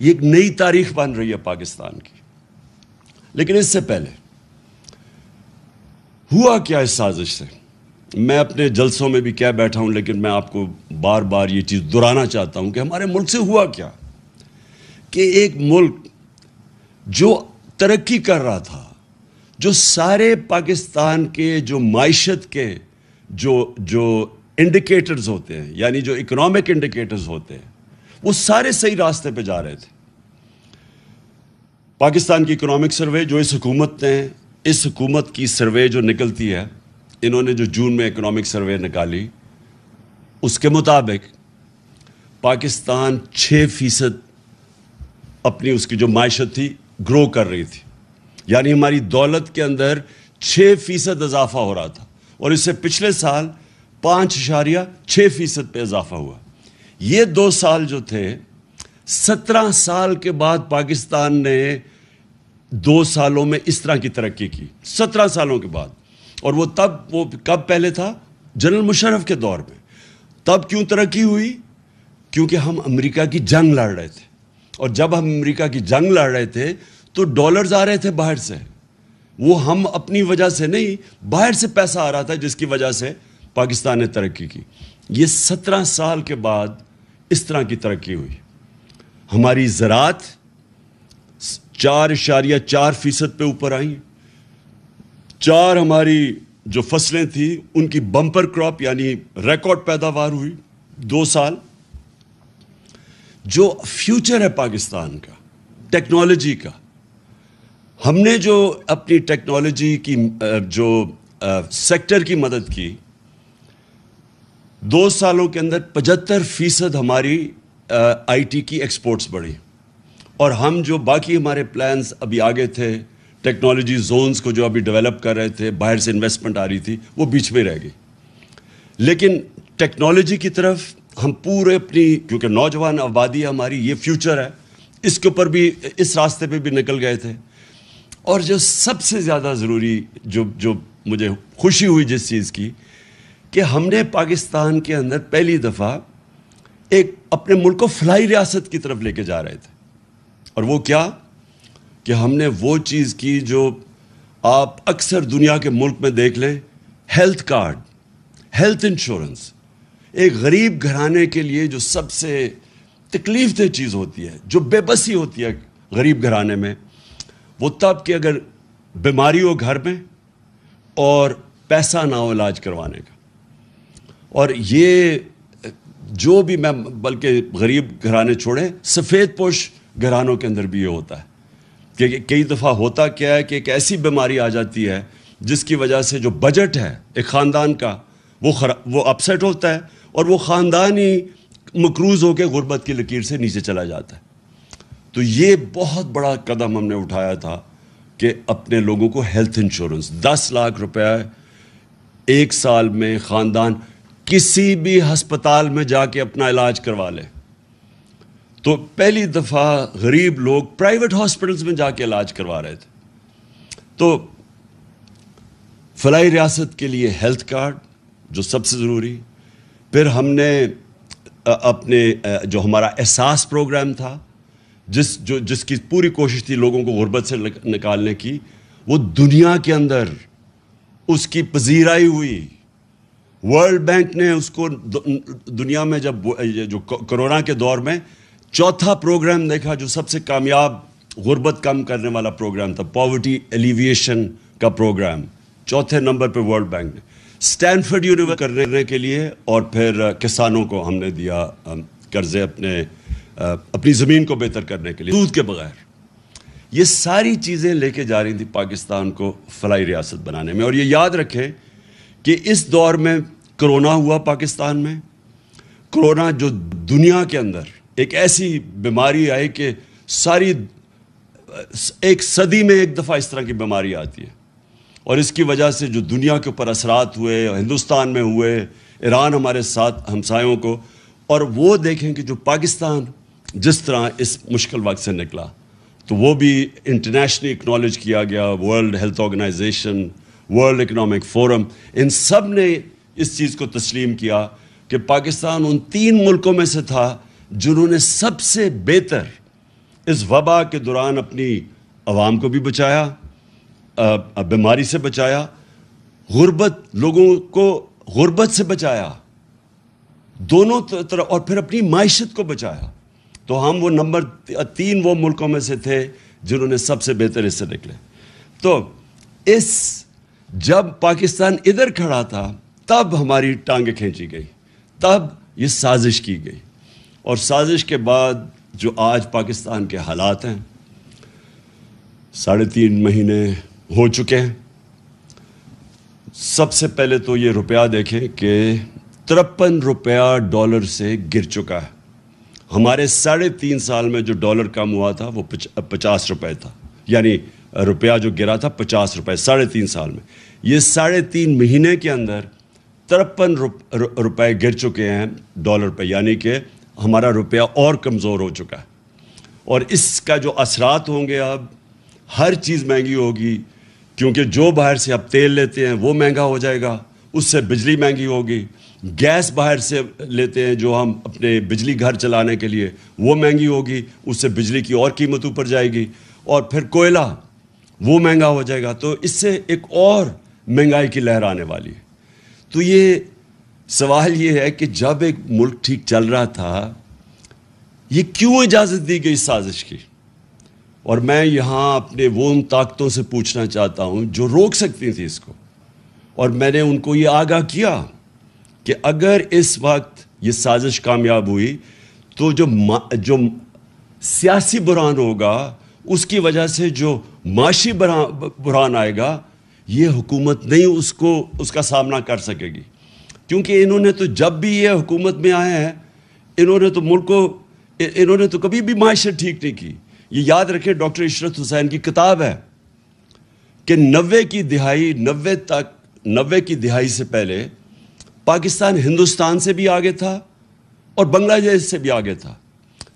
یہ ایک نئی تاریخ بن رہی ہے پاکستان کی. لیکن اس سے پہلے ہوا کیا اس سازش سے؟ میں اپنے جلسوں میں بھی کہہ بیٹھا ہوں، لیکن میں آپ کو بار بار یہ چیز دہرانا چاہتا ہوں کہ ہمارے ملک سے ہوا کیا کہ ایک ملک جو ترقی کر رہا تھا، جو سارے پاکستان کے جو معیشت کے جو انڈیکیٹرز ہوتے ہیں، یعنی جو اکنامک انڈیکیٹرز ہوتے ہیں، وہ سارے صحیح راستے پہ جا رہے تھے. پاکستان کی اکنامک سروے جو اس حکومت کی سروے جو نکلتی ہے، انہوں نے جو جون میں اکنامک سروے نکالی، اس کے مطابق پاکستان 6% اپنی اس کی جو معیشت تھی گرو کر رہی تھی. یعنی ہماری دولت کے اندر 6% اضافہ ہو رہا تھا، اور اس سے پچھلے سال 5.6% پہ اضافہ ہوا. یہ 2 سال جو تھے، 17 سال کے بعد پاکستان نے 2 سالوں میں اس طرح کی ترقی کی. 17 سالوں کے بعد. اور وہ کب پہلے تھا؟ جنرل مشرف کے دور میں. تب کیوں ترقی ہوئی؟ کیونکہ ہم امریکہ کی جنگ لڑ رہے تھے، اور جب ہم امریکہ کی جنگ لڑ رہے تھے تو ڈالرز آ رہے تھے باہر سے. وہ ہم اپنی وجہ سے نہیں، باہر سے پیسہ آ رہا تھا، جس کی وجہ سے پاکستان نے ترقی کی. یہ 17 سال کے بعد اس طرح کی ترقی ہوئی. ہماری زراعت 4.4% پہ اوپر آئیں. 4 ہماری جو فصلیں تھیں ان کی بمپر کراپ، یعنی ریکارڈ پیداوار ہوئی 2 سال. جو فیوچر ہے پاکستان کا، ٹیکنالوجی کا، ہم نے جو اپنی ٹیکنالوجی کی جو سیکٹر کی مدد کی، 2 سالوں کے اندر 75% ہماری آئی ٹی کی ایکسپورٹس بڑھی. اور ہم جو باقی ہمارے پلانز ابھی آگے تھے، ٹیکنالوجی زونز کو جو ابھی ڈیولپ کر رہے تھے، باہر سے انویسٹمنٹ آ رہی تھی، وہ بیچ میں رہ گئی. لیکن ٹیکنالوجی کی طرف ہم پورے اپنی، کیونکہ نوجوان آبادی ہماری، یہ فیوچر ہے، اس کے اوپر بھی، اس راستے پہ بھی نکل گئے تھے. اور جو سب سے زیادہ ضروری، جو مجھے خوشی ہوئی جس چیز کی، کہ ہم نے پاکستان کے اندر پہلی دفعہ ایک اپنے ملک کو فلاحی ریاست کی طرف لے کے جا رہے تھے. اور وہ کیا کہ ہم نے وہ چیز کی جو آپ اکثر دنیا کے ملک میں دیکھ لیں، ہیلتھ کارڈ، ہیلتھ انشورنس. ایک غریب گھرانے کے لیے جو سب سے تکلیف دہ چیز ہوتی ہے، جو بے بسی ہوتی ہے غریب گھرانے میں، وہ تب کہ اگر بیماری ہو گھر میں اور پیسہ نہ ہو علاج کروانے کا. اور یہ جو بھی، میں بلکہ غریب گھرانے چھوڑیں، سفید پوش گھرانوں کے اندر بھی یہ ہوتا ہے کہ کئی دفعہ ہوتا کیا ہے کہ ایک ایسی بیماری آ جاتی ہے جس کی وجہ سے جو بجٹ ہے ایک خاندان کا، وہ اپسیٹ ہوتا ہے، اور وہ خاندان ہی مقروض ہو کے غربت کی لکیر سے نیچے چلا جاتا ہے. تو یہ بہت بڑا قدم ہم نے اٹھایا تھا کہ اپنے لوگوں کو ہیلتھ انشورنس 10 لاکھ روپے 1 سال میں خاندان کسی بھی ہسپتال میں جا کے اپنا علاج کروا لے. تو پہلی دفعہ غریب لوگ پرائیویٹ ہاسپٹلز میں جا کے علاج کروا رہے تھے. تو فلاحی ریاست کے لیے ہیلتھ کارڈ جو سب سے ضروری. پھر ہم نے اپنے جو ہمارا احساس پروگرام تھا، جس کی پوری کوشش تھی لوگوں کو غربت سے نکالنے کی، وہ دنیا کے اندر اس کی پذیرائی ہوئی. ورلڈ بینک نے اس کو دنیا میں جو کرونا کے دور میں 4تھا پروگرام دیکھا جو سب سے کامیاب غربت کم کرنے والا پروگرام تھا، پاورٹی ایلیویشن کا پروگرام. 4تھے نمبر پہ ورلڈ بینک نے. اسٹینفرڈ یونیورسٹی کرنے کے لیے، اور پھر کسانوں کو ہم نے دیا قرضے اپنی زمین کو بہتر کرنے کے لیے سود کے بغیر. یہ ساری چیزیں لے کے جا رہی تھی پاکستان کو فلاحی ریاست بنانے میں. اور یہ یاد رکھیں کہ اس دور میں کرونا ہوا پاکستان میں. کرونا جو دنیا کے اندر ایک ایسی بیماری آئی کہ ساری ایک صدی میں ایک دفعہ اس طرح کی بیماری آتی ہے، اور اس کی وجہ سے جو دنیا کے اوپر اثرات ہوئے، ہندوستان میں ہوئے، ایران ہمارے ساتھ ہمسایوں کو. اور وہ دیکھیں کہ جو پاکستان جس طرح اس مشکل وقت سے نکلا، تو وہ بھی انٹرنیشنلی اکنالج کیا گیا. World Health Organization, World Economic Forum, ان سب نے اس چیز کو تسلیم کیا کہ پاکستان ان 3 ملکوں میں سے تھا جنہوں نے سب سے بہتر اس وبا کے دوران اپنی عوام کو بھی بچایا, بیماری سے بچایا, لوگوں کو غربت سے بچایا, دونوں طرف, اور پھر اپنی معیشت کو بچایا. تو ہم وہ نمبر 3 وہ ملکوں میں سے تھے جنہوں نے سب سے بہتر اس سے نکلے. تو جب پاکستان ادھر کھڑا تھا تب ہماری ٹانگیں کھینچی گئی, تب یہ سازش کی گئی, اور سازش کے بعد جو آج پاکستان کے حالات ہیں, 3.5 مہینے ہو چکے ہیں. سب سے پہلے تو یہ روپیہ دیکھیں کہ 53 روپیہ ڈالر سے گر چکا ہے. ہمارے 3.5 سال میں جو ڈالر کم ہوا تھا وہ 50 روپے تھا, یعنی روپیہ جو گرا تھا 50 روپے 3.5 سال میں. یہ 3.5 مہینے کے اندر 53 روپے گر چکے ہیں ڈالر پہ, یعنی کہ ہمارا روپیہ اور کمزور ہو چکا ہے. اور اس کا جو اثرات ہوں گے, اب ہر چیز مہنگی ہوگی, کیونکہ جو باہر سے اب تیل لیتے ہیں وہ مہنگا ہو جائے گا, اس سے بجلی مہنگی ہوگی. گیس باہر سے لیتے ہیں جو ہم اپنے بجلی گھر چلانے کے لیے, وہ مہنگی ہوگی, اس سے بجلی کی اور قیمت اوپر جائے گی. اور پھر کوئلہ وہ مہنگا ہو جائے گا, تو اس سے ایک اور مہنگائی کی لہر آنے والی ہے. تو یہ سوال یہ ہے کہ جب ایک ملک ٹھیک چل رہا تھا, یہ کیوں اجازت دی گئی سازش کی؟ اور میں یہاں اپنے وہ ان طاقتوں سے پوچھنا چاہتا ہوں جو روک سکتی تھیں اس کو, اور میں نے ان کو یہ آگاہ کیا کہ اگر اس وقت یہ سازش کامیاب ہوئی تو جو سیاسی بحران ہوگا, اس کی وجہ سے جو معاشی بحران آئے گا, یہ حکومت نہیں اس کا سامنا کر سکے گی. کیونکہ انہوں نے تو جب بھی یہ حکومت میں آئے ہیں, انہوں نے تو کبھی بھی معیشت ٹھیک نہیں کی. یہ یاد رکھیں, ڈاکٹر عشرت حسین کی کتاب ہے کہ 90 کی دہائی سے پہلے پاکستان ہندوستان سے بھی آگے تھا اور بنگلہ دیش سے بھی آگے تھا.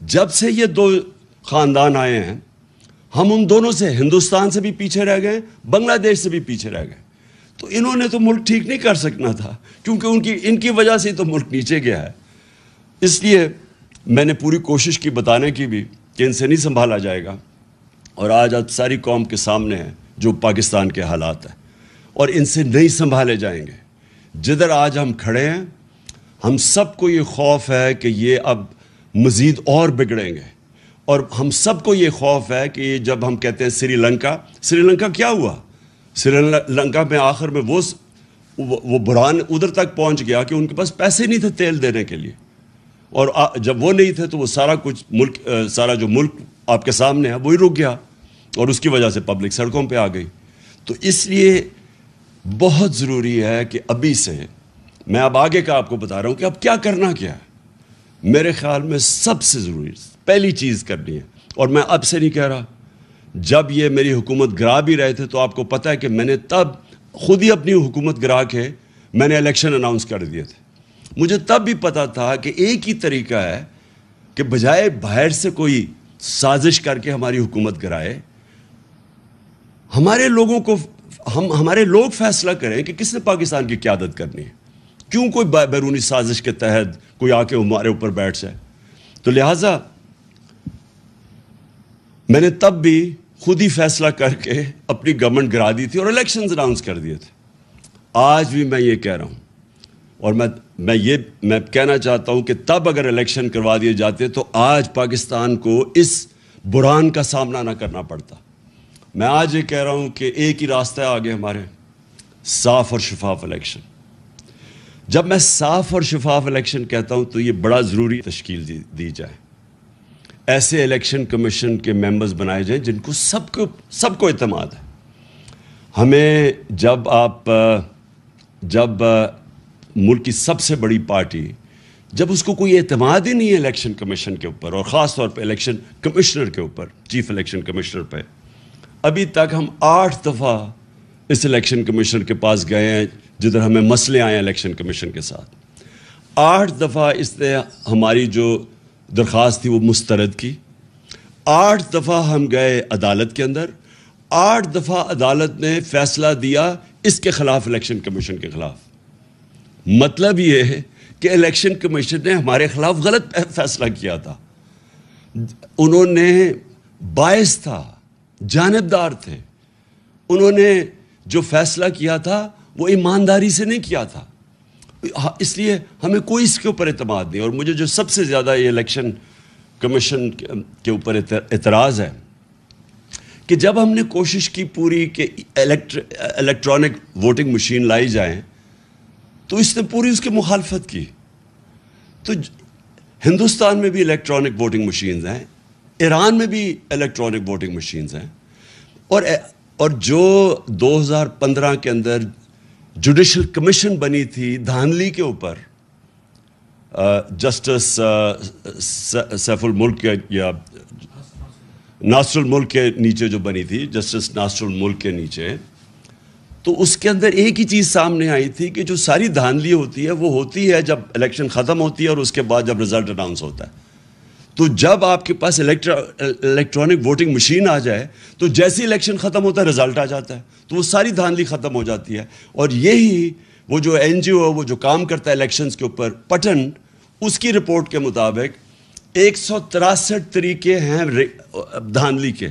جب سے یہ 2 خاندان آئے ہیں, ہم ان دونوں سے, ہندوستان سے بھی پیچھے رہ گئے, بنگلہ دیش سے بھی پیچھے رہ گئے. تو انہوں نے تو ملک ٹھیک نہیں کر سکنا تھا, کیونکہ ان کی وجہ سے تو ملک نیچے گیا ہے. اس لیے میں نے پوری کوشش کی بتانے کی بھی کہ ان سے نہیں سنبھالا جائے گا, اور آج ساری قوم کے سامنے ہے جو پاکستان کے حالات ہیں, اور ان سے نہیں سنبھالے جائیں گے. جدھر آج ہم کھڑے ہیں, ہم سب کو یہ خوف ہے کہ یہ اب مزید اور بگڑیں گے, اور ہم سب کو یہ خوف ہے کہ جب ہم کہتے ہیں سری لنکا کیا ہوا؟ سری لنکا میں آخر میں وہ بحران ادھر تک پہنچ گیا کہ ان کے پاس پیسے نہیں تھے تیل دینے کے لیے, اور جب وہ نہیں تھے تو وہ سارا جو ملک آپ کے سامنے ہے وہی رک گیا, اور اس کی وجہ سے پبلک سڑکوں پہ آ گئی. تو اس لیے بہت ضروری ہے کہ ابھی سے, میں اب آگے کا آپ کو بتا رہا ہوں کہ اب کیا کرنا کیا ہے. میرے خیال میں سب سے ضروری پہلی چیز کرنی ہے, اور میں اب سے نہیں کہہ رہا, جب یہ میری حکومت گرا بھی رہے تھے تو آپ کو پتہ ہے کہ میں نے تب خود ہی اپنی حکومت گرا کے میں نے الیکشن اناؤنس کر دیے تھے. مجھے تب بھی پتا تھا کہ ایک ہی طریقہ ہے کہ بجائے باہر سے کوئی سازش کر کے ہماری حکومت گرائے, ہمارے لوگ فیصلہ کریں کہ کس نے پاکستان کی قیادت کرنی ہے. کیوں کوئی بیرونی سازش کے تحت کوئی آ کے ہمارے اوپر بیٹھ جائے؟ تو لہٰذا میں نے تب بھی خود ہی فیصلہ کر کے اپنی گورنمنٹ گرا دی تھی اور الیکشنز اناؤنس کر دیے تھے. آج بھی میں یہ کہہ رہا ہوں, اور میں کہنا چاہتا ہوں کہ تب اگر الیکشن کروا دیے جاتے تو آج پاکستان کو اس بحران کا سامنا نہ کرنا پڑتا. میں آج یہ کہہ رہا ہوں کہ ایک ہی راستہ ہے آگے ہمارے, صاف اور شفاف الیکشن. جب میں صاف اور شفاف الیکشن کہتا ہوں تو یہ بڑا ضروری تشکیل دی جائے. ایسے الیکشن کمیشن کے ممبرز بنائے جائیں جن کو سب کو اعتماد ہے. ہمیں جب ملک کی سب سے بڑی پارٹی, جب اس کو کوئی اعتماد ہی نہیں ہے الیکشن کمیشن کے اوپر, اور خاص طور پہ الیکشن کمشنر کے اوپر, چیف الیکشن کمشنر پہ, ابھی تک ہم 8 دفعہ اس الیکشن کمیشنر کے پاس گئے ہیں جدھر ہمیں مسئلے آئے ہیں الیکشن کمیشن کے ساتھ. 8 دفعہ اس نے ہماری جو درخواست تھی وہ مسترد کی. 8 دفعہ ہم گئے عدالت کے اندر, 8 دفعہ عدالت نے فیصلہ دیا اس کے خلاف, الیکشن کمیشن کے خلاف. مطلب یہ ہے کہ الیکشن کمیشن نے ہمارے خلاف غلط فیصلہ کیا تھا. انہوں نے باعث تھا, جانبدار تھے. انہوں نے جو فیصلہ کیا تھا وہ ایمانداری سے نہیں کیا تھا. اس لیے ہمیں کوئی اس کے اوپر اعتماد نہیں. اور مجھے جو سب سے زیادہ یہ الیکشن کمیشن کے اوپر اعتراض ہے کہ جب ہم نے کوشش کی پوری کہ الیکٹرانک ووٹنگ مشین لائی جائیں تو اس نے پوری اس کی مخالفت کی. تو ہندوستان میں بھی الیکٹرانک ووٹنگ مشینز ہیں, ایران میں بھی الیکٹرانک ووٹنگ مشینز ہیں, اور جو 2015 کے اندر جوڈیشل کمیشن بنی تھی دھاندلی کے اوپر, جسٹس سیف الملک یا ناصر الملک کے نیچے جو بنی تھی, جسٹس ناصر الملک کے نیچے, تو اس کے اندر ایک ہی چیز سامنے آئی تھی کہ جو ساری دھاندلی ہوتی ہے وہ ہوتی ہے جب الیکشن ختم ہوتی ہے اور اس کے بعد جب رزلٹ اناؤنس ہوتا ہے. تو جب آپ کے پاس الیکٹرانک ووٹنگ مشین آ جائے تو جیسے الیکشن ختم ہوتا ہے رزلٹ آ جاتا ہے, تو وہ ساری دھاندلی ختم ہو جاتی ہے. اور یہی وہ جو این جی او وہ جو کام کرتا ہے الیکشنز کے اوپر, پٹن, اس کی رپورٹ کے مطابق 163 طریقے ہیں دھاندلی کے,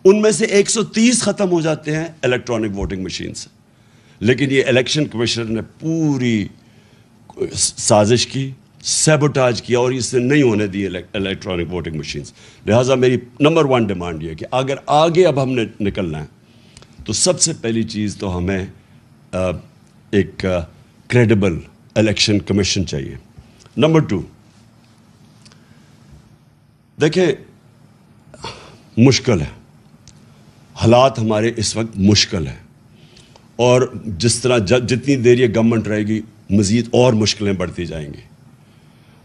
ان میں سے 130 ختم ہو جاتے ہیں الیکٹرانک ووٹنگ مشین سے. لیکن یہ الیکشن کمیشنر نے پوری سازش کی, سیبوٹاج کیا, اور اس نے نہیں ہونے دی الیکٹرانک ووٹنگ مشینز. لہٰذا میری نمبر 1 ڈیمانڈ یہ ہے کہ اگر آگے اب ہم نے نکلنا ہے تو سب سے پہلی چیز تو ہمیں ایک کریڈیبل الیکشن کمیشن چاہیے. نمبر 2, دیکھیں مشکل ہے, حالات ہمارے اس وقت مشکل ہیں, اور جس طرح جتنی دیر یہ گورنمنٹ رہے گی مزید اور مشکلیں بڑھتی جائیں گی,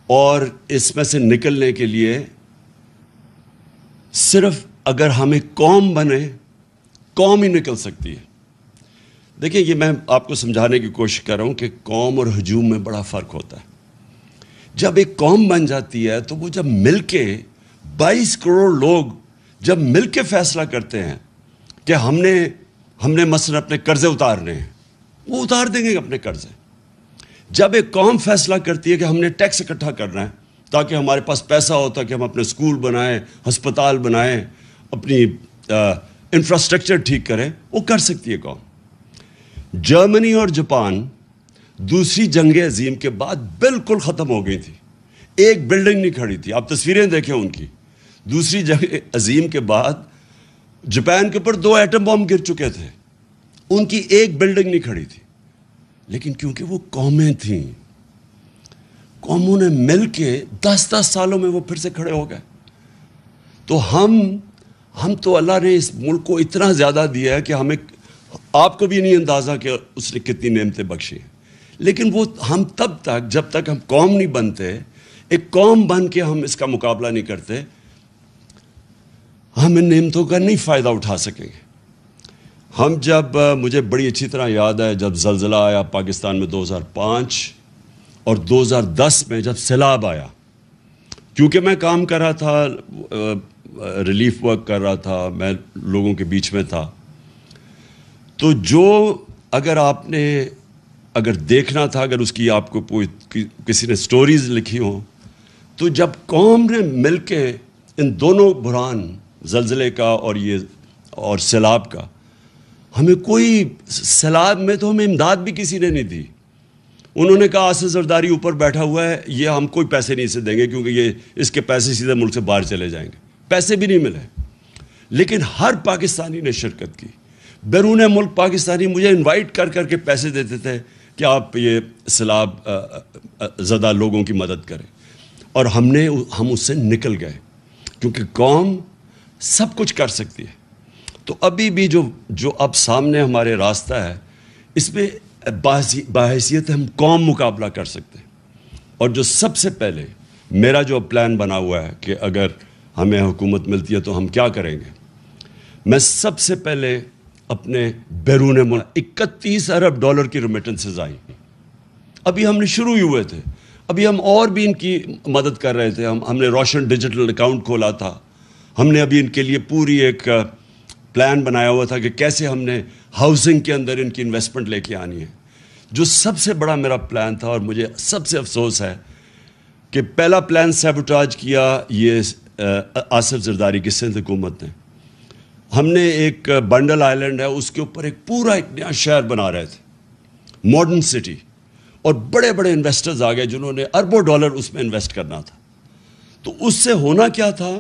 اور اس میں سے نکلنے کے لیے صرف اگر ہمیں قوم بنے, قوم ہی نکل سکتی ہے. دیکھیں یہ میں آپ کو سمجھانے کی کوشش کر رہا ہوں کہ قوم اور ہجوم میں بڑا فرق ہوتا ہے. جب ایک قوم بن جاتی ہے تو وہ جب مل کے 22 کروڑ لوگ جب مل کے فیصلہ کرتے ہیں کہ ہم نے مثلا اپنے قرضے اتارنے ہیں, وہ اتار دیں گے اپنے قرضے. جب ایک قوم فیصلہ کرتی ہے کہ ہم نے ٹیکس اکٹھا کرنا ہے تاکہ ہمارے پاس پیسہ ہوتا کہ ہم اپنے اسکول بنائیں, ہسپتال بنائیں, اپنی انفراسٹرکچر ٹھیک کریں, وہ کر سکتی ہے قوم. جرمنی اور جاپان دوسری جنگ عظیم کے بعد بالکل ختم ہو گئی تھی, ایک بلڈنگ نہیں کھڑی تھی. آپ تصویریں دیکھیں ان کی. دوسری جنگ عظیم کے بعد جاپان کے اوپر 2 ایٹم بم گر چکے تھے, ان کی ایک بلڈنگ نہیں کھڑی تھی. لیکن کیونکہ وہ قومیں تھیں, قوموں نے مل کے 10 سالوں میں وہ پھر سے کھڑے ہو گئے. تو ہم تو اللہ نے اس ملک کو اتنا زیادہ دیا ہے کہ ہمیں, آپ کو بھی نہیں اندازہ کہ اس نے کتنی نعمتیں بخشی ہیں. لیکن وہ ہم تب تک, جب تک ہم قوم نہیں بنتے, ایک قوم بن کے ہم اس کا مقابلہ نہیں کرتے, ہم ان نعمتوں کا نہیں فائدہ اٹھا سکیں گے. ہم جب, مجھے بڑی اچھی طرح یاد ہے جب زلزلہ آیا پاکستان میں 2005 اور 2010 میں جب سیلاب آیا, کیونکہ میں کام کر رہا تھا, ریلیف ورک کر رہا تھا, میں لوگوں کے بیچ میں تھا, تو جو اگر دیکھنا تھا, اگر اس کی آپ کو کسی نے سٹوریز لکھی ہوں, تو جب قوم نے مل کے ان دونوں بحران, زلزلے کا اور سیلاب کا, ہمیں کوئی, سیلاب میں تو ہمیں امداد بھی کسی نے نہیں دی. انہوں نے کہا آصف زرداری اوپر بیٹھا ہوا ہے, یہ ہم کوئی پیسے نہیں سے دیں گے کیونکہ یہ اس کے پیسے سیدھے ملک سے باہر چلے جائیں گے. پیسے بھی نہیں ملے. لیکن ہر پاکستانی نے شرکت کی. بیرون ملک پاکستانی مجھے انوائٹ کر کے پیسے دیتے تھے کہ آپ یہ سیلاب زدہ لوگوں کی مدد کریں, اور ہم اس سے نکل گئے کیونکہ قوم سب کچھ کر سکتی ہے. تو ابھی بھی جو اب سامنے ہمارے راستہ ہے, اس میں باحیثیت ہم قوم مقابلہ کر سکتے ہیں. اور جو سب سے پہلے میرا جو پلان بنا ہوا ہے کہ اگر ہمیں حکومت ملتی ہے تو ہم کیا کریں گے, میں سب سے پہلے اپنے بیرون ملک $31 ارب کی ریمیٹنسز آئی. ابھی ہم نے شروع ہی ہوئے تھے, ابھی ہم اور بھی ان کی مدد کر رہے تھے. ہم نے روشن ڈیجیٹل اکاؤنٹ کھولا تھا, ہم نے ابھی ان کے لیے پوری ایک پلان بنایا ہوا تھا کہ کیسے ہم نے ہاؤسنگ کے اندر ان کی انویسٹمنٹ لے کے آنی ہے. جو سب سے بڑا میرا پلان تھا, اور مجھے سب سے افسوس ہے کہ پہلا پلان سیبوٹاج کیا یہ آصف زرداری کی سندھ حکومت نے، ہم نے ایک بنڈل آئلینڈ ہے اس کے اوپر ایک پورا ایک نیا شہر بنا رہے تھے، ماڈرن سٹی، اور بڑے بڑے انویسٹرز آ گئے جنہوں نے اربوں ڈالر اس میں انویسٹ کرنا تھا۔ تو اس سے ہونا کیا تھا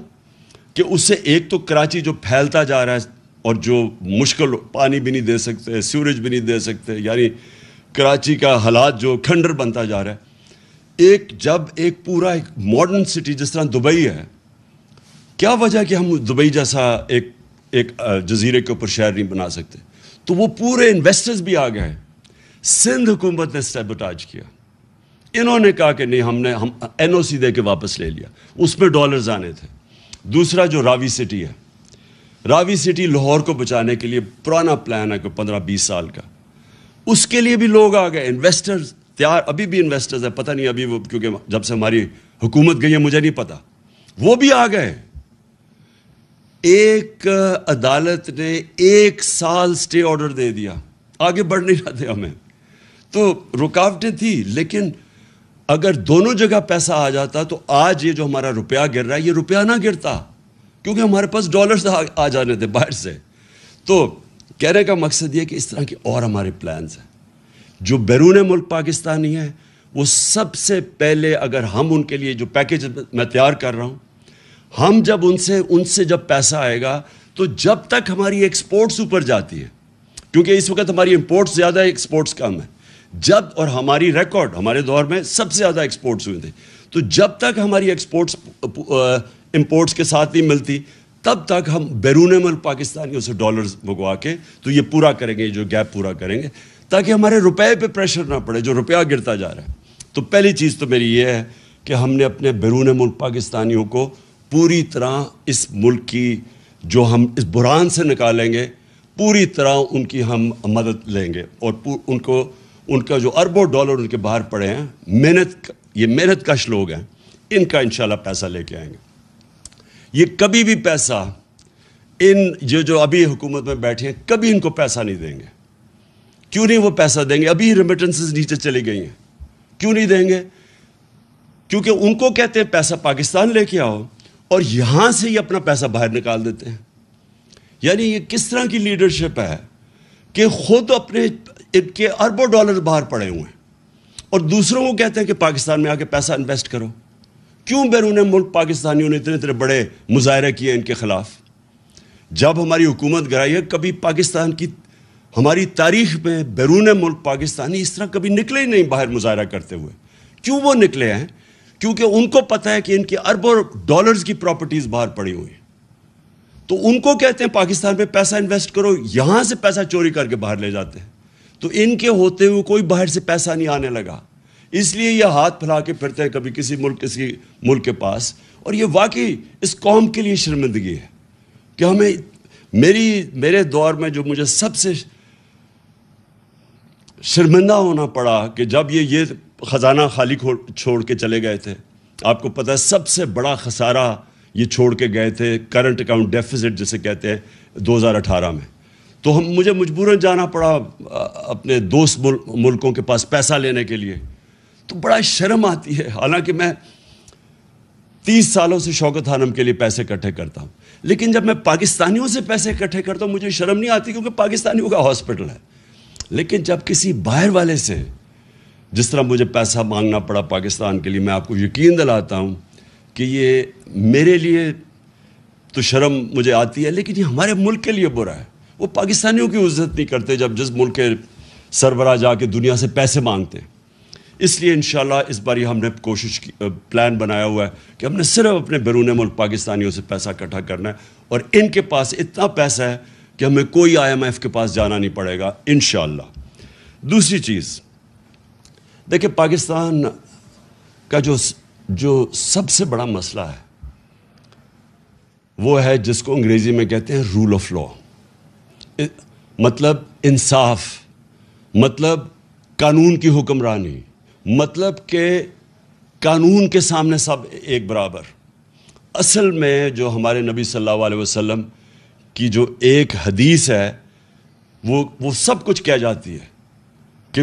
کہ اس سے ایک تو کراچی جو پھیلتا جا رہا ہے اور جو مشکل، پانی بھی نہیں دے سکتے، سیوریج بھی نہیں دے سکتے، یعنی کراچی کا حالات جو کھنڈر بنتا جا رہا ہے، جب ایک پورا ایک ماڈرن سٹی جس طرح دبئی ہے، کیا وجہ کہ ہم دبئی جیسا ایک جزیرے کے اوپر شہر نہیں بنا سکتے؟ تو وہ پورے انویسٹرز بھی آ گئے، سندھ حکومت نے سیبوٹاج کیا، انہوں نے کہا کہ نہیں، ہم این او سی دے کے واپس لے لیا، اس میں ڈالرز آنے تھے۔ دوسرا جو راوی سٹی ہے، راوی سٹی لاہور کو بچانے کے لیے پرانا پلان ہے کوئی 15-20 سال کا، اس کے لیے بھی لوگ آ گئے، انویسٹرز تیار، ابھی بھی انویسٹرز ہیں، پتہ نہیں ابھی وہ، کیونکہ جب سے ہماری حکومت گئی ہے مجھے نہیں پتہ، وہ بھی آ گئے۔ ایک عدالت نے 1 سال سٹے آرڈر دے دیا، آگے بڑھ نہیں رہتے ہمیں، تو رکاوٹیں تھیں، لیکن اگر دونوں جگہ پیسہ آ جاتا تو آج یہ جو ہمارا روپیہ گر رہا ہے یہ روپیہ نہ گرتا، کیونکہ ہمارے پاس ڈالرز آ جانے تھے باہر سے۔ تو کہنے کا مقصد یہ کہ اس طرح کے اور ہمارے پلانز ہیں جو بیرون ملک پاکستانی ہیں، وہ سب سے پہلے اگر ہم ان کے لیے جو پیکیج میں تیار کر رہا ہوں، ہم جب ان سے جب پیسہ آئے گا تو جب تک ہماری ایکسپورٹس اوپر جاتی ہے، کیونکہ اس وقت ہماری امپورٹس زیادہ ہے، ایکسپورٹس کم ہے، اور ہماری ریکارڈ ہمارے دور میں سب سے زیادہ ایکسپورٹس ہوئے تھے، تو جب تک ہماری ایکسپورٹس امپورٹس کے ساتھ نہیں ملتی تب تک ہم بیرون ملک پاکستانیوں سے ڈالرز منگوا کے تو یہ پورا کریں گے، جو گیپ پورا کریں گے، تاکہ ہمارے روپے پہ پریشر نہ پڑے جو روپیہ گرتا جا رہا ہے۔ تو پہلی چیز تو میری یہ ہے کہ ہم نے اپنے بیرون ملک پاکستانیوں کو پوری طرح اس ملک کی جو ہم اس بحران سے نکالیں گے، پوری طرح ان کی ہم مدد لیں گے، اور ان کا جو اربوں ڈالر ان کے باہر پڑے ہیں، یہ محنت کش لوگ ہیں، ان کا انشاءاللہ پیسہ لے کے آئیں گے۔ یہ کبھی بھی پیسہ جو ابھی حکومت میں بیٹھے ہیں کبھی ان کو پیسہ نہیں دیں گے۔ کیوں نہیں وہ پیسہ دیں گے؟ ابھی ریمیٹنسز نیچے چلی گئی ہیں، کیوں نہیں دیں گے؟ کیونکہ ان کو کہتے ہیں پیسہ پاکستان لے کے آؤ، اور یہاں سے ہی اپنا پیسہ باہر نکال دیتے ہیں۔ یعنی یہ کس طرح کی لیڈرشپ ہے کہ خود اپنے ان کے اربوں ڈالر باہر پڑے ہوئے ہیں اور دوسروں کو کہتے ہیں کہ پاکستان میں آ کے پیسہ انویسٹ کرو۔ کیوں بیرون ملک پاکستانیوں نے اتنے بڑے مظاہرے کیے ان کے خلاف؟ جب ہماری حکومت گرائی ہے، کبھی پاکستان کی ہماری تاریخ میں بیرون ملک پاکستانی اس طرح کبھی نکلے ہی نہیں باہر مظاہرہ کرتے ہوئے۔ کیوں وہ نکلے ہیں؟ کیونکہ ان کو پتہ ہے کہ ان کے اربوں ڈالرز کی پراپرٹیز باہر پڑی ہوئی ہیں، تو ان کو کہتے ہیں پاکستان میں پیسہ انویسٹ کرو، یہاں سے پیسہ چوری کر کے باہر لے جاتے ہیں۔ تو ان کے ہوتے ہوئے کوئی باہر سے پیسہ نہیں آنے لگا، اس لیے یہ ہاتھ پھیلا کے پھرتے ہیں کبھی کسی ملک کے پاس، اور یہ واقعی اس قوم کے لیے شرمندگی ہے کہ ہمیں میرے دور میں جو مجھے سب سے شرمندہ ہونا پڑا کہ جب یہ خزانہ خالی چھوڑ کے چلے گئے تھے، آپ کو پتہ ہے سب سے بڑا خسارہ یہ چھوڑ کے گئے تھے، کرنٹ اکاؤنٹ ڈیفیسٹ جسے کہتے ہیں، 2018 میں۔ تو مجھے مجبوراً جانا پڑا اپنے دوست ملکوں کے پاس پیسہ لینے کے لیے، تو بڑا شرم آتی ہے، حالانکہ میں 30 سالوں سے شوکت خانم کے لیے پیسے اکٹھے کرتا ہوں، لیکن جب میں پاکستانیوں سے پیسے اکٹھے کرتا ہوں مجھے شرم نہیں آتی، کیونکہ پاکستانیوں کا ہاسپٹل ہے۔ لیکن جب کسی باہر والے سے جس طرح مجھے پیسہ مانگنا پڑا پاکستان کے لیے، میں آپ کو یقین دلاتا ہوں کہ یہ میرے لیے تو شرم مجھے آتی ہے، لیکن یہ ہمارے ملک کے لیے برا ہے۔ وہ پاکستانیوں کی عزت نہیں کرتے جب جس ملک کے سربراہ جا کے دنیا سے پیسے مانگتے ہیں۔ اس لیے انشاءاللہ اس باری ہم نے پلان بنایا ہوا ہے کہ ہم نے صرف اپنے بیرون ملک پاکستانیوں سے پیسہ اکٹھا کرنا ہے، اور ان کے پاس اتنا پیسہ ہے کہ ہمیں کوئی IMF کے پاس جانا نہیں پڑے گا انشاءاللہ۔ دوسری چیز دیکھیں، پاکستان کا جو سب سے بڑا مسئلہ ہے وہ ہے جس کو انگریزی میں کہتے ہیں رول آف لا، مطلب انصاف، مطلب قانون کی حکمرانی، مطلب کہ قانون کے سامنے سب ایک برابر۔ اصل میں جو ہمارے نبی صلی اللہ علیہ وسلم کی جو ایک حدیث ہے وہ سب کچھ کہہ جاتی ہے کہ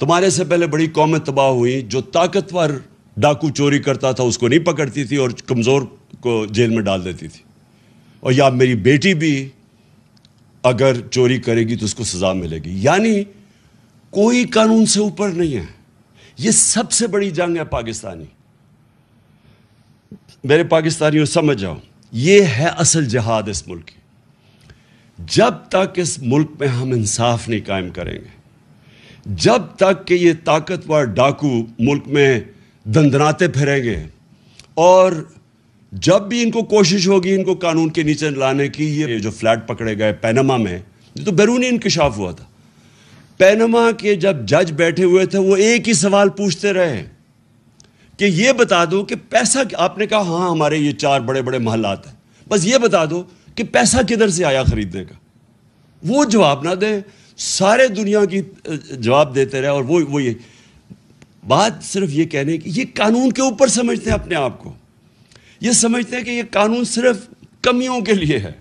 تمہارے سے پہلے بڑی قومیں تباہ ہوئیں جو طاقتور ڈاکو چوری کرتا تھا اس کو نہیں پکڑتی تھی اور کمزور کو جیل میں ڈال دیتی تھی. اور یا میری بیٹی بھی اگر چوری کرے گی تو اس کو سزا ملے گی. یعنی کوئی قانون سے اوپر نہیں ہے. یہ سب سے بڑی جنگ ہے پاکستانی. میرے پاکستانیوں سمجھ جاؤ, یہ ہے اصل جہاد اس ملک کی. جب تک اس ملک میں ہم انصاف نہیں قائم کریں گے, جب تک کہ یہ طاقتور ڈاکو ملک میں دندناتے پھریں گے, اور جب بھی ان کو کوشش ہوگی ان کو قانون کے نیچے لانے کی, یہ جو فلیٹ پکڑے گئے پینما میں, یہ تو بیرونی انکشاف ہوا تھا. پینما کے جب جج بیٹھے ہوئے تھے وہ ایک ہی سوال پوچھتے رہے کہ یہ بتا دو کہ پیسہ, آپ نے کہا ہاں ہمارے یہ 4 بڑے بڑے محلات ہیں, بس یہ بتا دو کہ پیسہ کدھر سے آیا خریدنے کا. وہ جواب نہ دیں, سارے دنیا کی جواب دیتے رہے. اور وہ یہ بات صرف یہ کہنے کی, یہ قانون کے اوپر سمجھتے ہیں اپنے آپ کو. یہ سمجھتے ہیں کہ یہ قانون صرف کمیوں کے لیے ہے,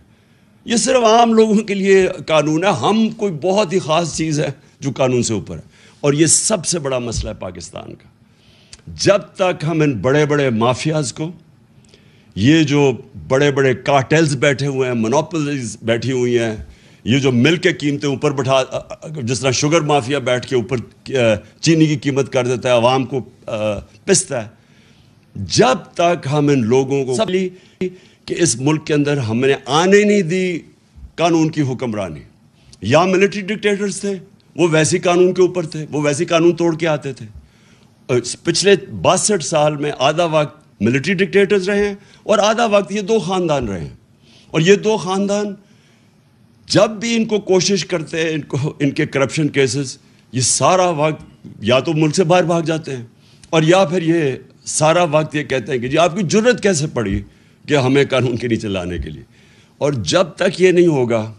یہ صرف عام لوگوں کے لیے قانون ہے, ہم کوئی بہت ہی خاص چیز ہے جو قانون سے اوپر ہے. اور یہ سب سے بڑا مسئلہ ہے پاکستان کا. جب تک ہم ان بڑے بڑے مافیاز کو, یہ جو بڑے بڑے کارٹیلز بیٹھے ہوئے ہیں, مونوپولیز بیٹھی ہوئی ہیں, یہ جو مل کے قیمتیں اوپر بٹھا, جس طرح شوگر مافیا بیٹھ کے اوپر چینی کی قیمت کر دیتا ہے, عوام کو پستا ہے, جب تک ہم ان لوگوں کو کہ اس ملک کے اندر ہم نے آنے نہیں دی قانون کی حکمرانی. یا ملٹری ڈکٹیٹرز تھے, وہ ویسی قانون کے اوپر تھے, وہ ویسی قانون توڑ کے آتے تھے. پچھلے 62 سال میں آدھا وقت ملٹری ڈکٹیٹرز رہے ہیں اور آدھا وقت یہ 2 خاندان رہے ہیں. اور یہ 2 خاندان جب بھی ان کو کوشش کرتے ہیں, ان کے کرپشن کیسز, یہ سارا وقت یا تو ملک سے باہر بھاگ جاتے ہیں, اور یا پھر یہ سارا وقت یہ کہتے ہیں کہ جی آپ کی جرت کیسے پڑی کہ ہمیں قانون کے نیچے لانے کے لیے. اور جب تک یہ نہیں ہوگا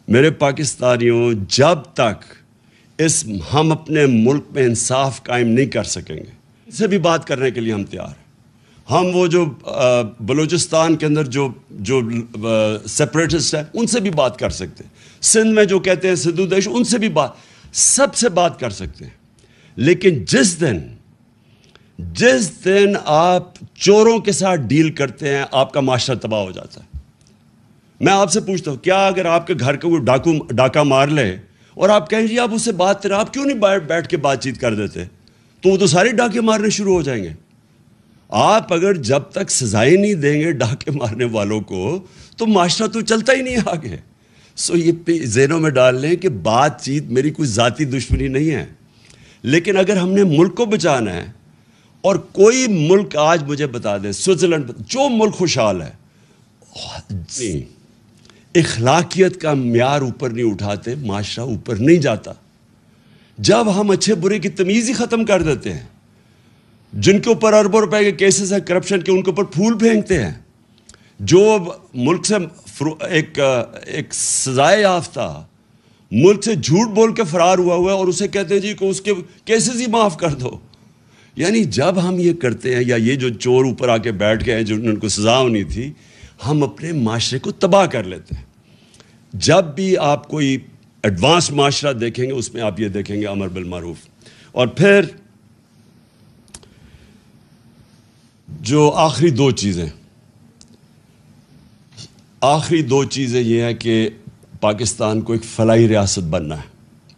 میرے پاکستانیوں, جب تک ہم اپنے ملک میں انصاف قائم نہیں کر سکیں گے, ان سے بھی بات کرنے کے لیے ہم تیار ہیں. ہم وہ جو بلوچستان کے اندر جو سیپریٹسٹ ہیں ان سے بھی بات کر سکتے ہیں, سندھ میں جو کہتے ہیں سندھو دیش, ان سے بھی سب سے بات کر سکتے ہیں. لیکن جس دن آپ چوروں کے ساتھ ڈیل کرتے ہیں آپ کا معاشرہ تباہ ہو جاتا ہے. میں آپ سے پوچھتا ہوں, کیا اگر آپ کے گھر کا کوئی ڈاکہ مار لے اور آپ کہیں جی آپ اس سے بات کریں, آپ کیوں نہیں بیٹھ کے بات چیت کر دیتے, تو وہ تو سارے ڈاکے مارنے شروع ہو جائیں گے. آپ اگر جب تک سزائیں نہیں دیں گے ڈاکے مارنے والوں کو تو معاشرہ تو چلتا ہی نہیں آگے. سو یہ ذہنوں میں ڈال لیں کہ بات چیت میری کوئی ذاتی دشمنی نہیں ہے, لیکن اگر ہم نے ملک کو بچانا ہے, اور کوئی ملک آج مجھے بتا دے, سوئٹزرلینڈ جو ملک خوشحال ہے, اخلاقیت کا معیار اوپر نہیں اٹھاتے معاشرہ اوپر نہیں جاتا. جب ہم اچھے برے کی تمیز ہی ختم کر دیتے ہیں, جن کے اوپر اربوں روپے کے کیسز ہیں کرپشن کے, ان کے اوپر پھول پھینکتے ہیں. جو ملک سے ایک سزائے یافتہ ملک سے جھوٹ بول کے فرار ہوا ہے اور اسے کہتے ہیں جی کو اس کے کیسز ہی معاف کر دو. یعنی جب ہم یہ کرتے ہیں, یا یہ جو چور اوپر آ کے بیٹھ گئے ہیں جن کو سزا ہونی تھی, ہم اپنے معاشرے کو تباہ کر لیتے ہیں. جب بھی آپ کوئی ایڈوانس معاشرہ دیکھیں گے اس میں آپ یہ دیکھیں گے امر بالمعروف. اور پھر جو آخری 2 چیزیں یہ ہے کہ پاکستان کو ایک فلاحی ریاست بننا ہے.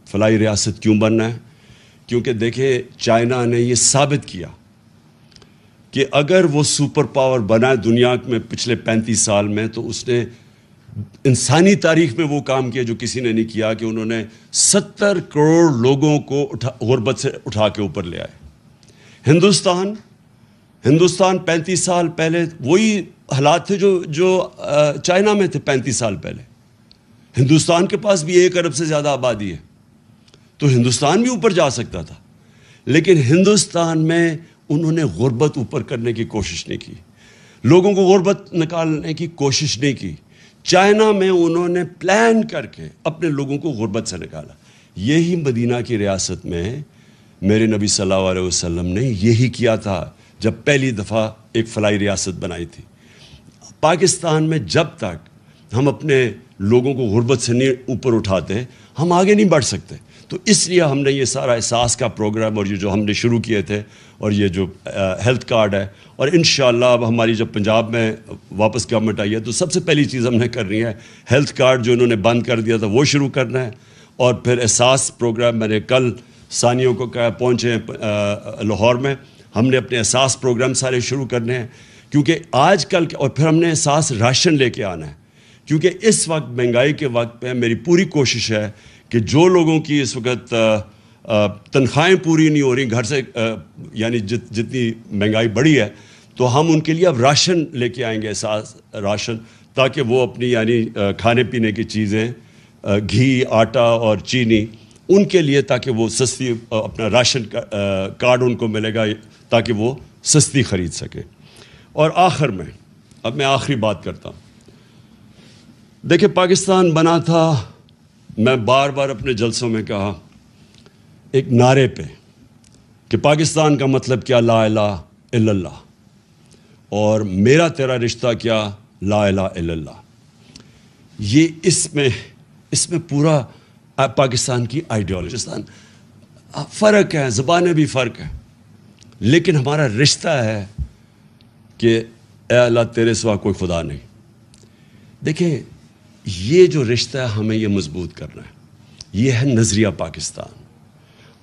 فلاحی ریاست کیوں بننا ہے؟ کیونکہ دیکھیں چائنا نے یہ ثابت کیا کہ اگر وہ سپر پاور بنا دنیا میں پچھلے 35 سال میں, تو اس نے انسانی تاریخ میں وہ کام کیا جو کسی نے نہیں کیا, کہ انہوں نے 70 کروڑ لوگوں کو غربت سے اٹھا کے اوپر لے آئے. ہندوستان 35 سال پہلے وہی حالات تھے جو چائنا میں تھے 35 سال پہلے. ہندوستان کے پاس بھی 1 ارب سے زیادہ آبادی ہے, تو ہندوستان بھی اوپر جا سکتا تھا, لیکن ہندوستان میں انہوں نے غربت اوپر کرنے کی کوشش نہیں کی, لوگوں کو غربت نکالنے کی کوشش نہیں کی. چائنا میں انہوں نے پلان کر کے اپنے لوگوں کو غربت سے نکالا. یہی مدینہ کی ریاست میں میرے نبی صلی اللہ علیہ وسلم نے یہی کیا تھا جب پہلی دفعہ ایک فلاحی ریاست بنائی تھی. پاکستان میں جب تک ہم اپنے لوگوں کو غربت سے نہیں اوپر اٹھاتے ہم آگے نہیں بڑھ سکتے. تو اس لیے ہم نے یہ سارا احساس کا پروگرام اور یہ جو ہم نے شروع کیے تھے اور یہ جو ہیلتھ کارڈ ہے، اور انشاءاللہ اب ہماری جب پنجاب میں واپس گورنمنٹ آئی ہے تو سب سے پہلی چیز ہم نے کرنی ہے ہیلتھ کارڈ جو انہوں نے بند کر دیا تھا وہ شروع کرنا ہے، اور پھر احساس پروگرام میں نے کل ثانیوں کو کہا پہنچے ہیں لاہور میں، ہم نے اپنے احساس پروگرام سارے شروع کرنے ہیں، کیونکہ آج کل اور پھر ہم نے احساس راشن لے کے آنا ہے، کیونکہ اس وقت مہنگائی کے وقت پہ میری پوری کوشش ہے کہ جو لوگوں کی اس وقت تنخواہیں پوری نہیں ہو رہی گھر سے، یعنی جتنی مہنگائی بڑھی ہے، تو ہم ان کے لیے اب راشن لے کے آئیں گے، احساس راشن، تاکہ وہ اپنی یعنی کھانے پینے کی چیزیں، گھی، آٹا اور چینی، ان کے لیے تاکہ وہ سستی اپنا راشن کارڈ ان کو ملے گا تاکہ وہ سستی خرید سکے۔ اور آخر میں اب میں آخری بات کرتا ہوں، دیکھیں پاکستان بنا تھا، میں بار بار اپنے جلسوں میں کہا ایک نعرے پہ کہ پاکستان کا مطلب کیا، لا الہ الا اللہ، اور میرا تیرا رشتہ کیا، لا الہ الا اللہ۔ یہ اس میں پورا پاکستان کی آئیڈیالوجی، فرق ہے، زبانیں بھی فرق ہیں، لیکن ہمارا رشتہ ہے کہ اے اللہ تیرے سوا کوئی خدا نہیں۔ دیکھیں یہ جو رشتہ ہے ہمیں یہ مضبوط کرنا ہے، یہ ہے نظریہ پاکستان۔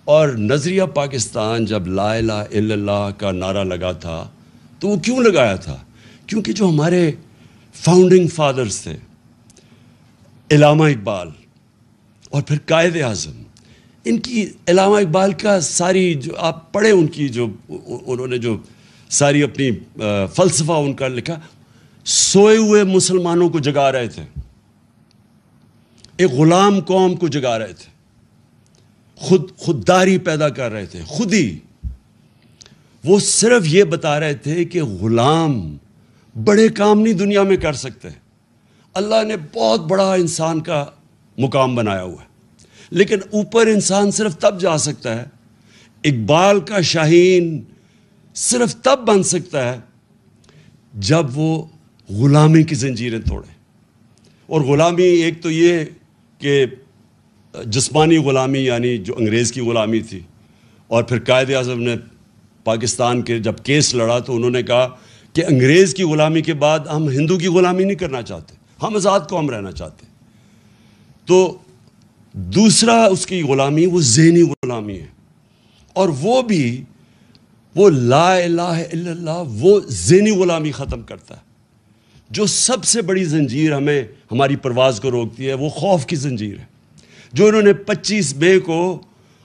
اور نظریہ پاکستان جب لا الہ الا اللہ کا نعرہ لگا تھا تو وہ کیوں لگایا تھا؟ کیونکہ جو ہمارے فاؤنڈنگ فادرز تھے، علامہ اقبال اور پھر قائد اعظم، ان کی علامہ اقبال کا ساری جو آپ پڑھیں ان کی جو انہوں نے جو ساری اپنی فلسفہ ان کا لکھا، سوئے ہوئے مسلمانوں کو جگا رہے تھے، ایک غلام قوم کو جگا رہے تھے، خودداری پیدا کر رہے تھے، خود ہی وہ صرف یہ بتا رہے تھے کہ غلام بڑے کام نہیں دنیا میں کر سکتے، اللہ نے بہت بڑا انسان کا مقام بنایا ہوا ہے، لیکن اوپر انسان صرف تب جا سکتا ہے، اقبال کا شاہین صرف تب بن سکتا ہے جب وہ غلامی کی زنجیریں توڑے۔ اور غلامی ایک تو یہ کہ جسمانی غلامی یعنی جو انگریز کی غلامی تھی، اور پھر قائد اعظم نے پاکستان کے جب کیس لڑا تو انہوں نے کہا کہ انگریز کی غلامی کے بعد ہم ہندو کی غلامی نہیں کرنا چاہتے، ہم آزاد قوم رہنا چاہتے۔ تو دوسرا اس کی غلامی وہ ذہنی غلامی ہے، اور وہ لا الہ الا اللہ وہ ذہنی غلامی ختم کرتا ہے۔ جو سب سے بڑی زنجیر ہمیں ہماری پرواز کو روکتی ہے وہ خوف کی زنجیر ہے، جو انہوں نے 25 مئی کو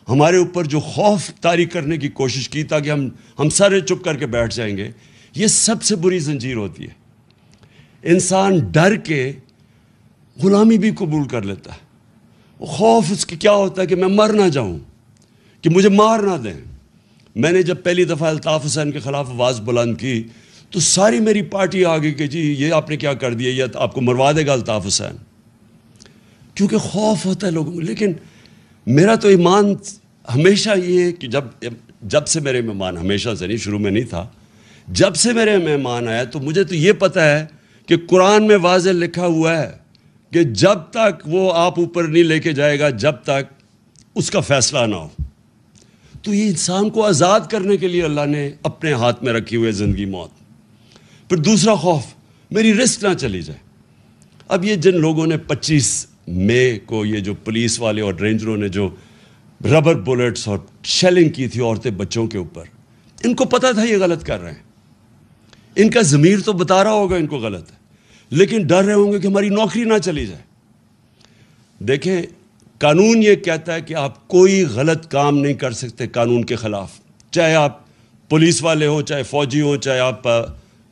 ہمارے اوپر جو خوف طاری کرنے کی کوشش کی تاکہ ہم سارے چپ کر کے بیٹھ جائیں گے، یہ سب سے بری زنجیر ہوتی ہے۔ انسان ڈر کے غلامی بھی قبول کر لیتا ہے، خوف اس کی کیا ہوتا ہے کہ میں مر نہ جاؤں، کہ مجھے مار نہ دیں۔ میں نے جب پہلی دفعہ الطاف حسین کے خلاف آواز بلند کی تو ساری میری پارٹی آ گئی کہ جی یہ آپ نے کیا کر دیا، یہ آپ کو مروا دے گا الطاف حسین، کیونکہ خوف ہوتا ہے لوگوں کو۔ لیکن میرا تو ایمان ہمیشہ یہ ہے کہ جب سے میرے مہمان، ہمیشہ سے نہیں، شروع میں نہیں تھا، جب سے میرے مہمان آیا تو مجھے تو یہ پتہ ہے کہ قرآن میں واضح لکھا ہوا ہے کہ جب تک وہ آپ اوپر نہیں لے کے جائے گا جب تک اس کا فیصلہ نہ ہو۔ تو یہ انسان کو آزاد کرنے کے لیے اللہ نے اپنے ہاتھ میں رکھی ہوئے زندگی موت۔ پھر دوسرا خوف، میری رسک نہ چلی جائے۔ اب یہ جن لوگوں نے 25 مئی کو یہ جو پولیس والے اور رینجروں نے جو ربر بلیٹس اور شیلنگ کی تھی عورتیں بچوں کے اوپر، ان کو پتہ تھا یہ غلط کر رہے ہیں، ان کا ضمیر تو بتا رہا ہوگا ان کو غلط ہے، لیکن ڈر رہے ہوں گے کہ ہماری نوکری نہ چلی جائے۔ دیکھیں قانون یہ کہتا ہے کہ آپ کوئی غلط کام نہیں کر سکتے قانون کے خلاف، چاہے آپ پولیس والے ہوں، چاہے فوجی ہوں، چاہے آپ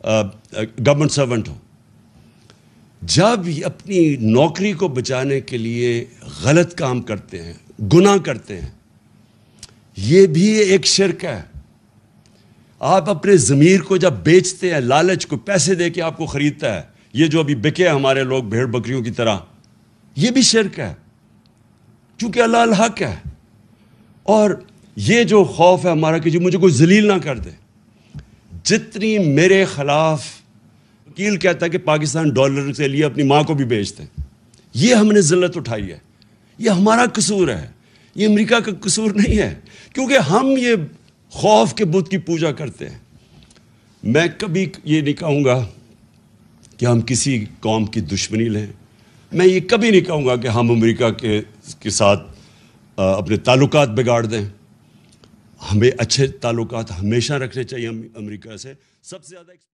گورنمنٹ سرونٹ ہو۔ جب اپنی نوکری کو بچانے کے لیے غلط کام کرتے ہیں، گناہ کرتے ہیں، یہ بھی ایک شرک ہے۔ آپ اپنے ضمیر کو جب بیچتے ہیں، لالچ کو پیسے دے کے آپ کو خریدتا ہے، یہ جو ابھی بکے ہمارے لوگ بھیڑ بکریوں کی طرح، یہ بھی شرک ہے، چونکہ اللہ الحق ہے۔ اور یہ جو خوف ہے ہمارا کہ جی مجھے کوئی ذلیل نہ کر دے، جتنی میرے خلاف وکیل کہتا ہے کہ پاکستان ڈالر کے لیے اپنی ماں کو بھی بیچتے ہیں، یہ ہم نے ذلت اٹھائی ہے، یہ ہمارا قصور ہے، یہ امریکہ کا قصور نہیں ہے، کیونکہ ہم یہ خوف کے بت کی پوجا کرتے ہیں۔ میں کبھی یہ نہیں کہوں گا کہ ہم کسی قوم کی دشمنی لیں، میں یہ کبھی نہیں کہوں گا کہ ہم امریکہ کے ساتھ اپنے تعلقات بگاڑ دیں۔ ہمیں اچھے تعلقات ہمیشہ رکھنے چاہیے امریکہ سے۔ سب سے زیادہ